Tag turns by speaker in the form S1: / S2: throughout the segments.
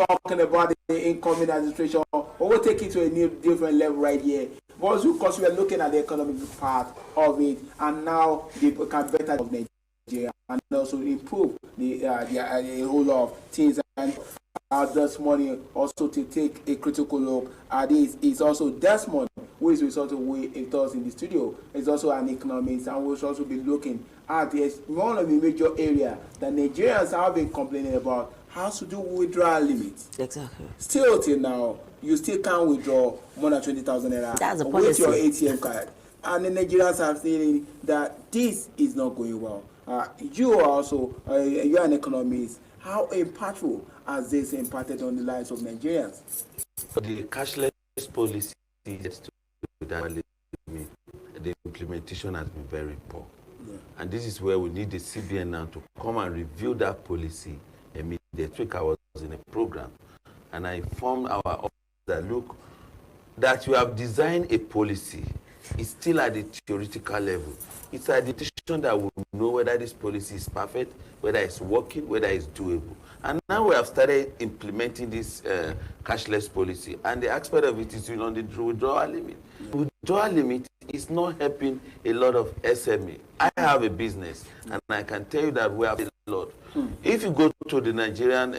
S1: talking about the incoming administration, but we'll take it to a new different level right here. Because we are looking at the economic part of it, and now they can better of Nigeria and also improve the whole of things. And this morning also to take a critical look at this is also Desmond, who is also with us in the studio. Is also an economist, and we'll also be looking at one of the major areas that Nigerians have been complaining about has to do with withdrawal limits.
S2: Exactly.
S1: Still till now, you still can't withdraw more than 20,000 naira with your ATM card. And the Nigerians are saying that this is not going well. You are also, you're an economist. How impactful has this impacted on the lives of Nigerians?
S3: The cashless policy the implementation has been very poor. Yeah. And this is where we need the CBN now to come and review that policy. This week I was in a program and I informed our office that look, that you have designed a policy, it's still at the theoretical level. It's a decision that will know whether this policy is perfect, whether it's working, whether it's doable. And now we have started implementing this cashless policy, and the aspect of it is on the withdrawal limit. The withdrawal limit is not helping a lot of SME. I have a business, and I can tell you that we have a lot. If you go to the Nigerian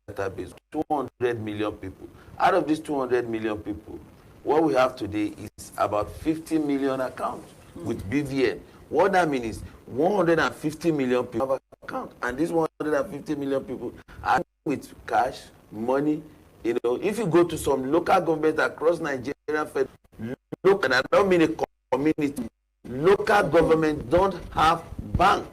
S3: database, 200 million people. Out of these 200 million people, what we have today is about 50 million accounts with BVN. What that means is 150 million people have an account, and these 150 million people are with cash, money. You know, if you go to some local governments across Nigeria, look, and I don't mean a community, local governments don't have bank.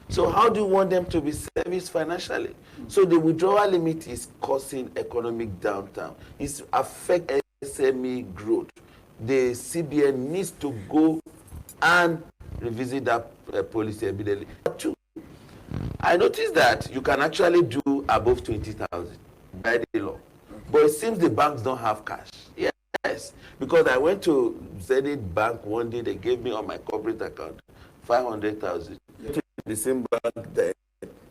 S3: So how do you want them to be serviced financially? So the withdrawal limit is causing economic downturn. It's affecting SME growth. The CBN needs to go and revisit that policy immediately. Two, I noticed that you can actually do above 20,000 by the law, but it seems the banks don't have cash. Yes, because I went to Zenith Bank one day, they gave me on my corporate account 500,000. The same bank there,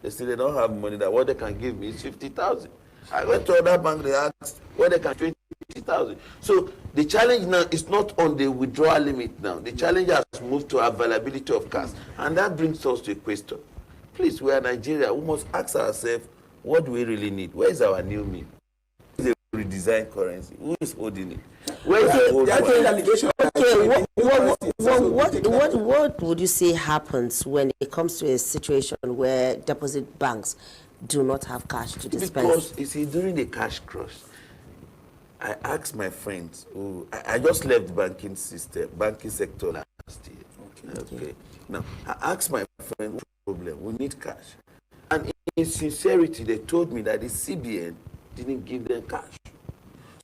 S3: they say they don't have money, that what they can give me is 50,000. I went to another bank, they asked what they can 20,000. So the challenge now is not on the withdrawal limit now. The challenge has moved to availability of cash. And that brings us to a question. Please, we are Nigeria, we must ask ourselves, what do we really need? Where is our new mean? The redesigned currency. Who is holding it? Where is the old
S2: what would you say happens when it comes to a situation where deposit banks do not have cash to dispense?
S3: Because, you see, during the cash crush, I asked my friends, I just left the banking sector last year. Okay. Now, I asked my friend, what's the problem? We need cash. And in sincerity, they told me that the CBN didn't give them cash.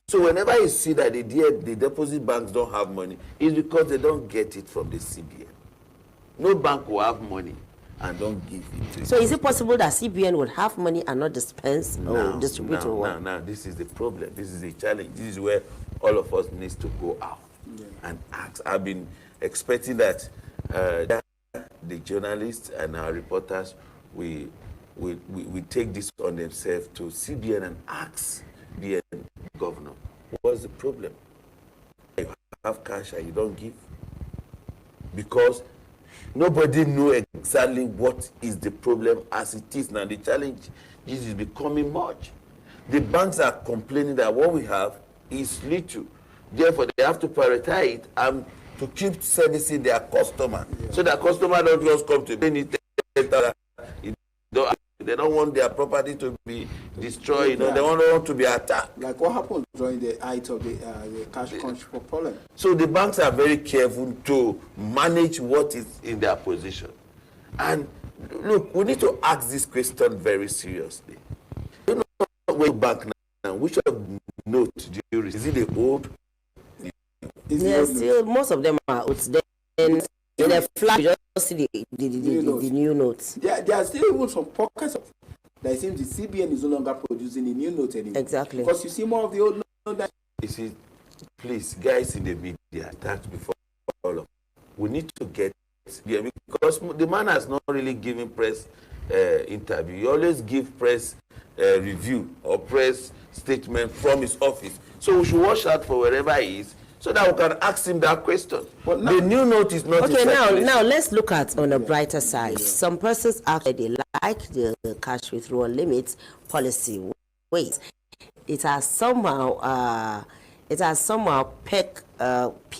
S3: So whenever you see that the deposit banks don't have money, it's because they don't get it from the CBN. No bank will have money and don't give it to
S2: So is it possible that CBN would have money and not dispense or distribute?
S3: Now, this is the problem. This is the challenge. This is where all of us needs to go out and ask. I've been expecting that the journalists and our reporters, we take this on themselves to CBN and ask the governor, what's the problem? You have cash and you don't give? Because nobody knows exactly what is the problem as it is now. The challenge is becoming much. The banks are complaining that what we have is little. Therefore, they have to prioritize it and to keep servicing their customer. So that customer don't just come to any. They don't want their property to be destroyed. You know, they don't want to be attacked.
S1: Like what happened during the height of the cash crunch problem.
S3: So the banks are very careful to manage what is in their position. And look, we need to ask this question very seriously. You know, way back now, which of note do you receive? Is it the old?
S2: Yes, still most of them are old. Then in the flag, you just see the new notes.
S1: There are still even some pockets of that it seems the CBN is no longer producing the new notes anymore.
S2: Exactly.
S1: Because you see more of the old notes.
S3: You see, please, guys in the media, that before all of we need to get because the man has not really given press interview. He always give press review or press statement from his office. So we should watch out for wherever he is, so that we can ask him that question. But the new note is not.
S2: Okay, now let's look at on a brighter side. Yeah. Some persons actually like the cash withdrawal limits policy. Wait, it has somehow pegged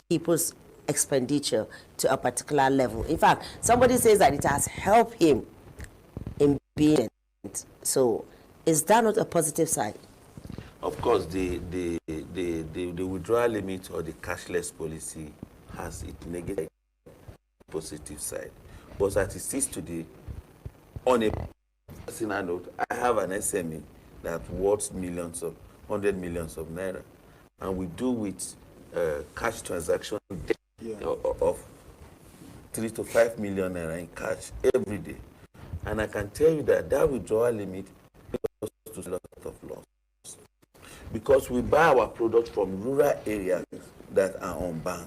S2: people's expenditure to a particular level. In fact, somebody says that it has helped him in being. So, is that not a positive side?
S3: Of course, the withdrawal limit or the cashless policy has its negative positive side. But as it is today, on a personal note, I have an SME that worth hundred millions of naira, and we do with cash transaction of 3 to 5 million naira in cash every day. And I can tell you that withdrawal limit goes to a lot of loss. Because we buy our products from rural areas that are unbanked.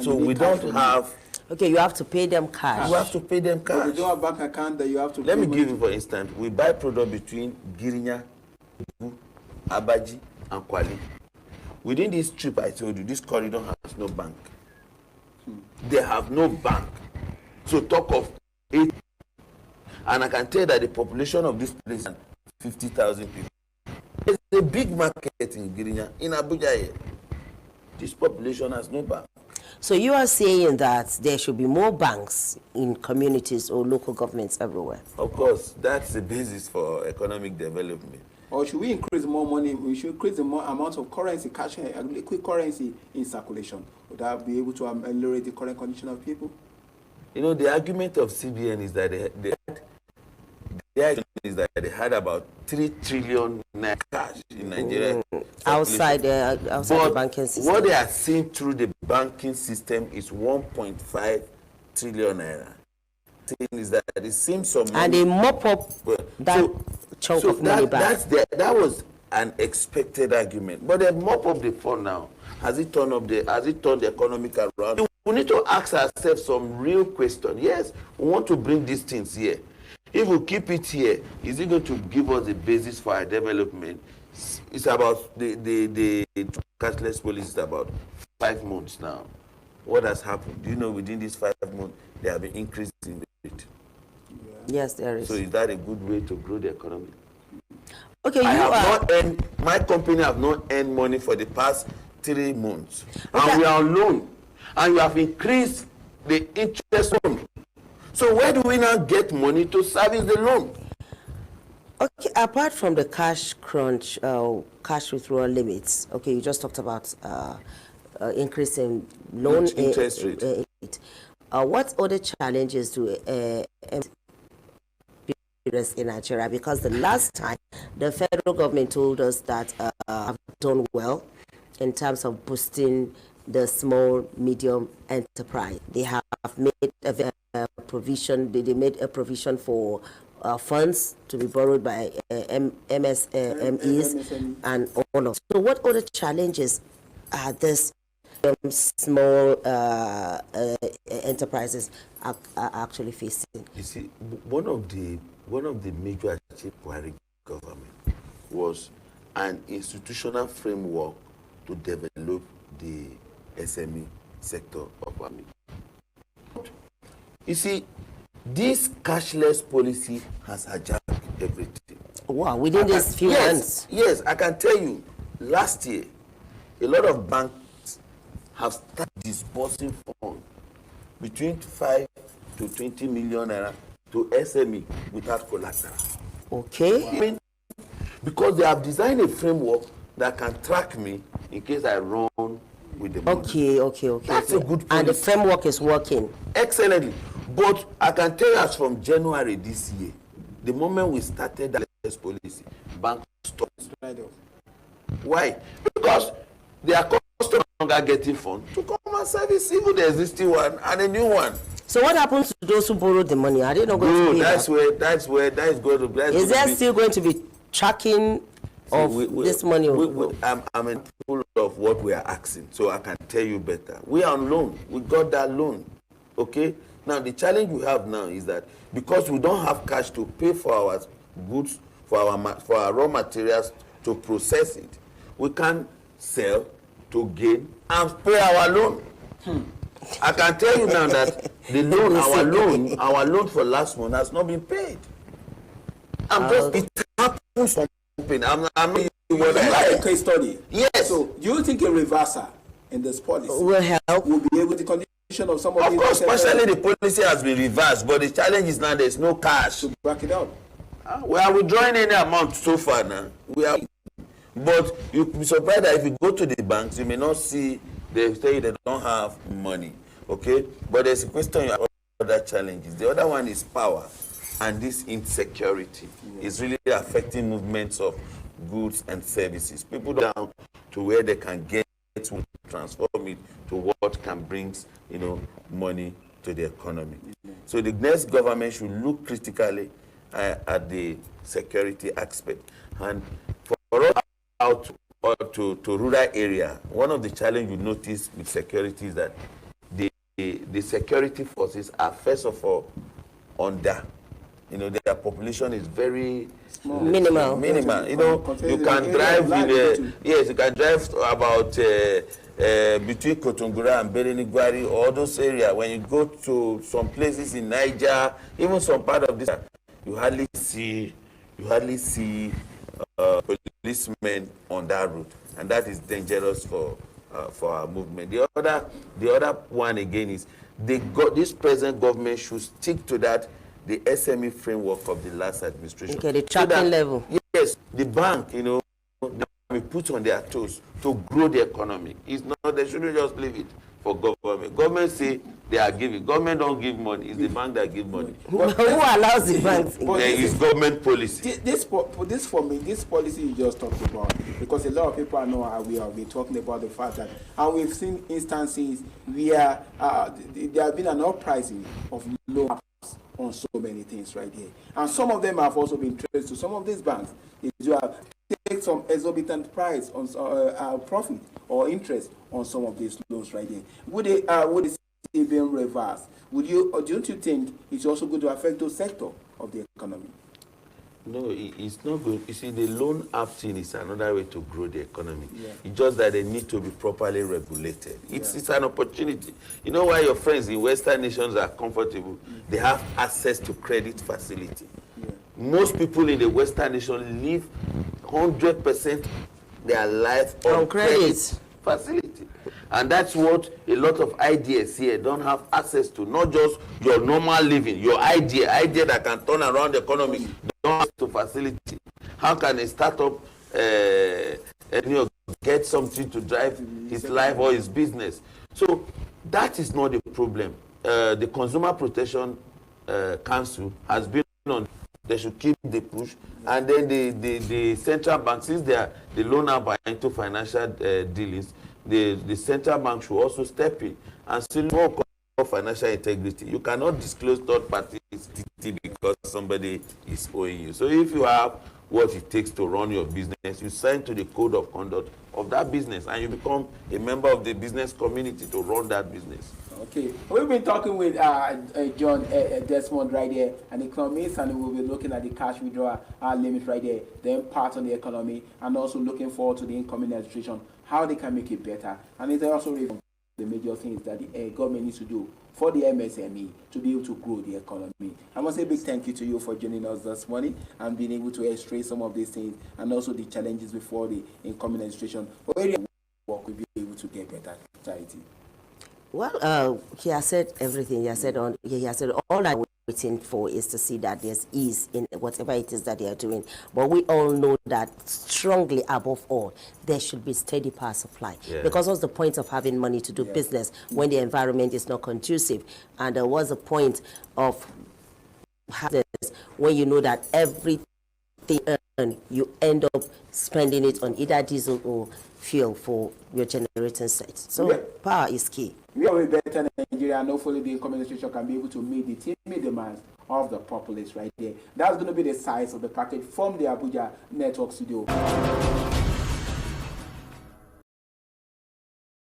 S3: So we don't have...
S2: Okay, you have to pay them cash.
S3: You have to pay them cash.
S1: But we don't have bank account that you have to
S3: Let me give you, for instance, we buy product between Girinya, Abaji, and Kwali. Within this trip I told you, this corridor has no bank. They have no bank. So talk of 8. And I can tell you that the population of this place is 50,000 people. There's a big market in Girinya, in Abuja here. This population has no bank.
S2: So you are saying that there should be more banks in communities or local governments everywhere?
S3: Of course, that's the basis for economic development.
S1: Or should we increase more money? We should increase the amount of currency, cash, liquid currency in circulation. Would that be able to ameliorate the current condition of people?
S3: You know, the argument of CBN is that they had about 3 trillion naira cash in Nigeria.
S2: Outside the banking system.
S3: What they are seeing through the banking system is 1.5 trillion naira. The thing is that it seems some money,
S2: and they mop up that chunk of money back.
S3: That was an expected argument. But they mop up the fund now. Has it turned the economic around? We need to ask ourselves some real questions. Yes, we want to bring these things here. If we keep it here, is it going to give us the basis for our development? It's about the cashless policy is about 5 months now. What has happened? Do you know within these 5 months there have been increases in the rate?
S2: Yeah. Yes, there is.
S3: So is that a good way to grow the economy?
S2: Okay,
S3: my company have not earned money for the past 3 months.
S2: Okay.
S3: And we are on loan. And you have increased the interest loan. So where do we now get money to service the loan?
S2: Okay, apart from the cash crunch, cash withdrawal limits, okay, you just talked about increasing loan
S3: interest rate.
S2: What other challenges do in Nigeria? Because the last time the federal government told us that have done well in terms of boosting the small, medium enterprise. They have made a provision. They made a provision for funds to be borrowed by SMEs and all of. So, what other challenges are this small enterprises are actually facing?
S3: You see, one of the major achievements by the government was an institutional framework to develop the SME sector of our country. You see, this cashless policy has hijacked everything.
S2: Wow, within these few months.
S3: Yes, I can tell you, last year, a lot of banks have started disbursing funds between 5 to 20 million naira to SME without collateral.
S2: Okay.
S3: I mean, because they have designed a framework that can track me in case I run with the money.
S2: Okay.
S3: That's a good policy.
S2: And the framework is working.
S3: Excellently. But I can tell you, as from January this year, the moment we started that policy, banks stopped. Why? Because their customers no longer getting funds to come and service even the existing one and a new one.
S2: So what happens to those who borrowed the money? Are they not going to pay
S3: that's where that is going to.
S2: Is there still going to be tracking of this money?
S3: I'm in full of what we are asking, so I can tell you better. We are on loan. We got that loan, okay? Now, the challenge we have now is that because we don't have cash to pay for our goods, for our raw materials to process it, we can sell to gain and pay our loan. I can tell you now that the loan, our loan for last month has not been paid. It happens from I'm not
S1: a case study.
S3: Yes.
S1: So, do you think a reversal in this policy
S2: will help?
S1: Will be able to condition of some of these?
S3: Of course, partially the policy has been reversed, but the challenge is now there's no cash
S1: to back it up.
S3: We are withdrawing any amount so far now. But you'll be surprised that if you go to the banks, you may not see they say they don't have money. Okay, but there's a question of other challenges. The other one is power, and this insecurity is really affecting movements of goods and services. People down to where they can get to transform it to what can bring, money to the economy. So the next government should look critically at the security aspect. And for us out to rural area, one of the challenges you notice with security is that the security forces are first of all under. Their population is very
S2: minimal.
S3: You can drive you can drive about between Kotungura and Belenigwari, all those areas. When you go to some places in Niger, even some part of this, you hardly see policemen on that route, and that is dangerous for our movement. The other one again is this present government should stick to that. The SME framework of the last administration.
S2: Okay, the tracking level.
S3: Yes, the bank, they be put on their toes to grow the economy. It's not, they shouldn't just leave it for government. Government say they are giving. Government don't give money. It's the bank that give money.
S2: Who allows the banks?
S3: There is government policy.
S1: This policy you just talked about, because a lot of people are not aware of it, talking about the fact that, and we've seen instances where there have been an uprising of loans on so many things right here, and some of them have also been traced to some of these banks. If you have take some exorbitant price on profit or interest on some of these loans right here, would it be reversed? Don't you think it's also going to affect those sectors of the economy?
S3: No, it's not good. You see, the loan app thing is another way to grow the economy. Yeah. It's just that they need to be properly regulated. It's an opportunity. You know why your friends in Western nations are comfortable? They have access to credit facility. Yeah. Most people in the Western nation live 100% their life on credit facility. And that's what a lot of ideas here don't have access to. Not just your normal living, your idea that can turn around the economy. Don't have to facility. How can a startup get something to drive his life or his business? So that is not the problem. The Consumer Protection Council has been on. They should keep the push, and then the central bank, since the loan are into financial dealings, the central bank should also step in and still more financial integrity. You cannot disclose third parties because somebody is owing you. So if you have what it takes to run your business, you sign to the code of conduct of that business, and you become a member of the business community to run that business.
S1: Okay, we've been talking with John Desmond right there, an economist, and we'll be looking at the cash withdrawal limit right there, the impact on the economy, and also looking forward to the incoming administration, how they can make it better. And it's also the major things that the government needs to do for the MSME to be able to grow the economy. I must say a big thank you to you for joining us this morning and being able to illustrate some of these things and also the challenges before the incoming administration. For area work, we'll be able to get better charity.
S2: Well, he has said everything. He has said all I'm waiting for is to see that there's ease in whatever it is that they are doing. But we all know that strongly above all, there should be steady power supply. Yeah. Because what's the point of having money to do business when the environment is not conducive? And what's the point of having this when you know that everything you end up spending it on either diesel or fuel for your generating sites. So power is key.
S1: We are better Nigeria, and hopefully the incoming administration can be able to meet the TMI demands of the populace right there. That's going to be the size of the package from the Abuja Network Studio.